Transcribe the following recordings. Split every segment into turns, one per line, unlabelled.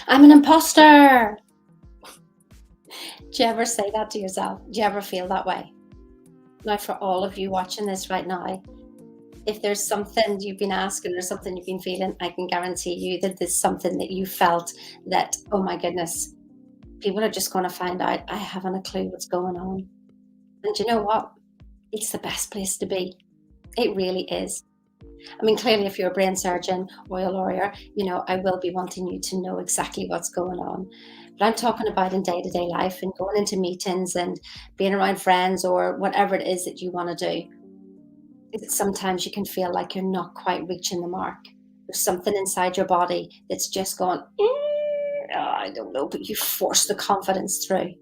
I'm an imposter. Do you ever say that to yourself? Do you ever feel that way? Now, for all of you watching this right now, if there's something you've been asking or something you've been feeling, I can guarantee you that there's something that you felt that, oh my goodness, people are just going to find out I haven't a clue what's going on. And you know what? It's the best place to be. It really is. I mean, clearly, if you're a brain surgeon or a lawyer, I will be wanting you to know exactly what's going on. But I'm talking about in day to day life and going into meetings and being around friends or whatever it is that you want to do. Sometimes you can feel like you're not quite reaching the mark. There's something inside your body that's just gone, I don't know, but you force the confidence through.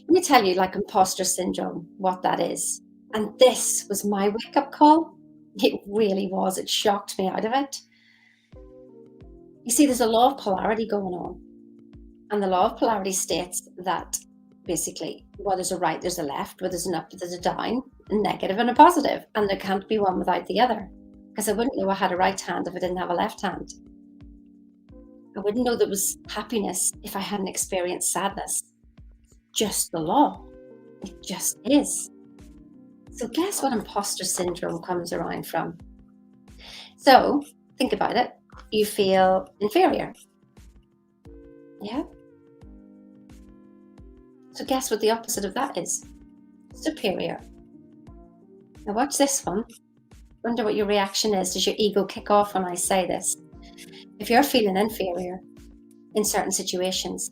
Let me tell you, like imposter syndrome, what that is. And this was my wake up call. It really was. It shocked me out of it. You see, there's a law of polarity going on. And the law of polarity states that basically, where there's a right, there's a left, where there's an up, there's a down, a negative and a positive. And there can't be one without the other. Because I wouldn't know I had a right hand if I didn't have a left hand. I wouldn't know there was happiness if I hadn't experienced sadness. Just the law. It just is. So guess what imposter syndrome comes around from? So think about it. You feel inferior. Yeah. So guess what the opposite of that is? Superior. Now watch this one. Wonder what your reaction is. Does your ego kick off when I say this? If you're feeling inferior in certain situations,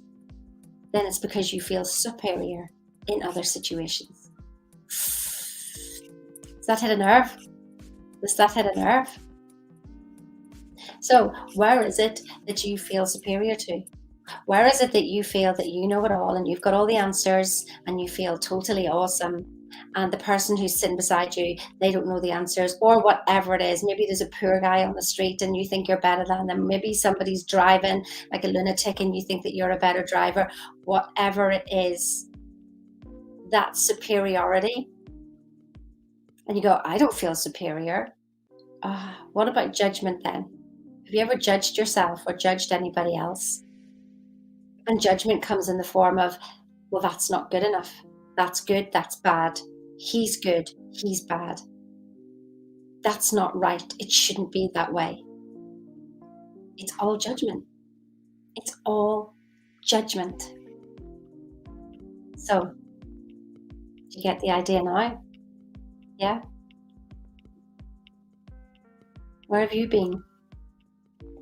then it's because you feel superior in other situations. Does that hit a nerve? Does that hit a nerve? So where is it that you feel superior to? Where is it that you feel that you know it all and you've got all the answers and you feel totally awesome? And the person who's sitting beside you, they don't know the answers or whatever it is. Maybe there's a poor guy on the street and you think you're better than them. Maybe somebody's driving like a lunatic and you think that you're a better driver. Whatever it is, that superiority. And you go, I don't feel superior. What about judgment then? Have you ever judged yourself or judged anybody else? And judgment comes in the form of, well, that's not good enough. That's good, that's bad. He's good, he's bad. That's not right. It shouldn't be that way. It's all judgment. It's all judgment. So, do you get the idea now? Yeah? Where have you been?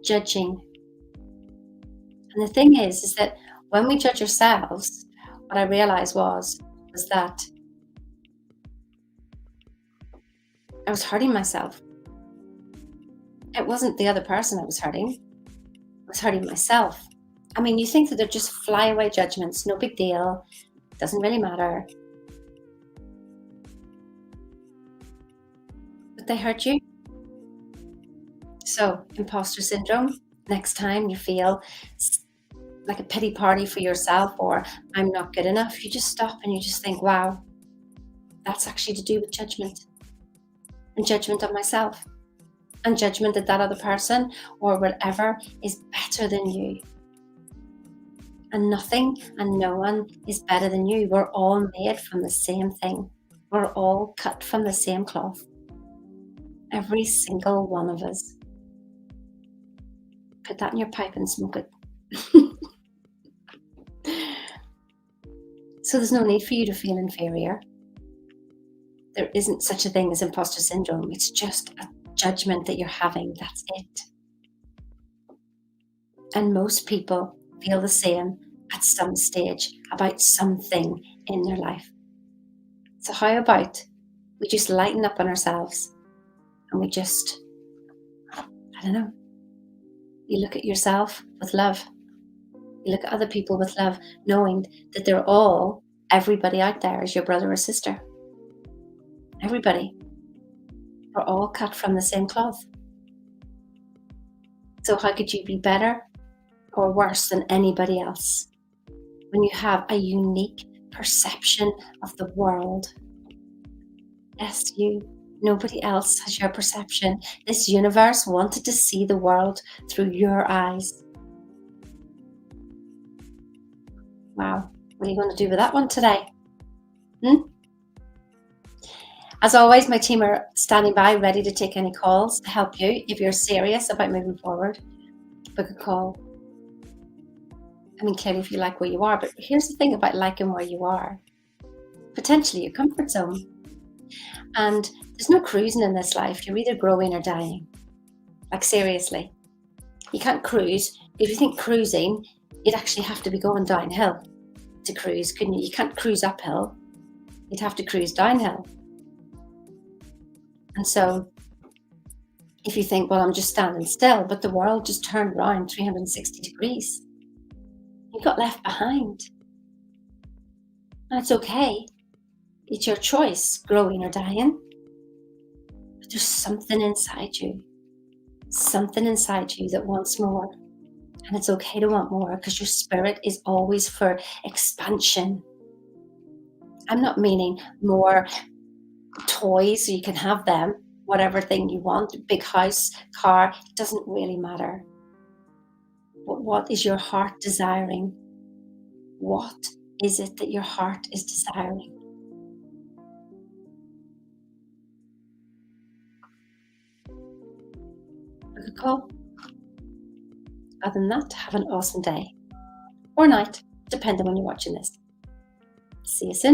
Judging. And the thing is that when we judge ourselves, what I realized was that I was hurting myself. It wasn't the other person I was hurting. I was hurting myself. I mean, you think that they're just flyaway judgments, no big deal, doesn't really matter. But they hurt you. So, imposter syndrome, next time you feel like a pity party for yourself or I'm not good enough, you just stop and you just think, wow, that's actually to do with judgment and judgment of myself and judgment that that other person or whatever is better than you. And nothing and no one is better than you. We're all made from the same thing. We're all cut from the same cloth. Every single one of us. Put that in your pipe and smoke it. So there's no need for you to feel inferior. There isn't such a thing as imposter syndrome. It's just a judgment that you're having. That's it. And most people feel the same at some stage about something in their life. So how about we just lighten up on ourselves and we just, I don't know, you look at yourself with love. You look at other people with love, knowing that they're all, everybody out there is your brother or sister. Everybody. We're all cut from the same cloth. So how could you be better or worse than anybody else when you have a unique perception of the world? Yes, you. Nobody else has your perception. This universe wanted to see the world through your eyes. Wow. What are you going to do with that one today? Hmm? As always, my team are standing by, ready to take any calls to help you. If you're serious about moving forward, book a call. I mean, clearly, if you like where you are, but here's the thing about liking where you are, potentially your comfort zone. And there's no cruising in this life. You're either growing or dying. Like, seriously. You can't cruise. If you think cruising, you'd actually have to be going downhill to cruise, couldn't you? You can't cruise uphill. You'd have to cruise downhill. And so if you think, well, I'm just standing still, but the world just turned around 360 degrees, you got left behind. And it's okay. It's your choice, growing or dying. But there's something inside you that wants more. And it's okay to want more because your spirit is always for expansion. I'm not meaning more toys, so you can have them, whatever thing you want, big house, car, it doesn't really matter. But what is your heart desiring? What is it that your heart is desiring? Book a call. Other than that, have an awesome day or night, depending on when you're watching this. See you soon.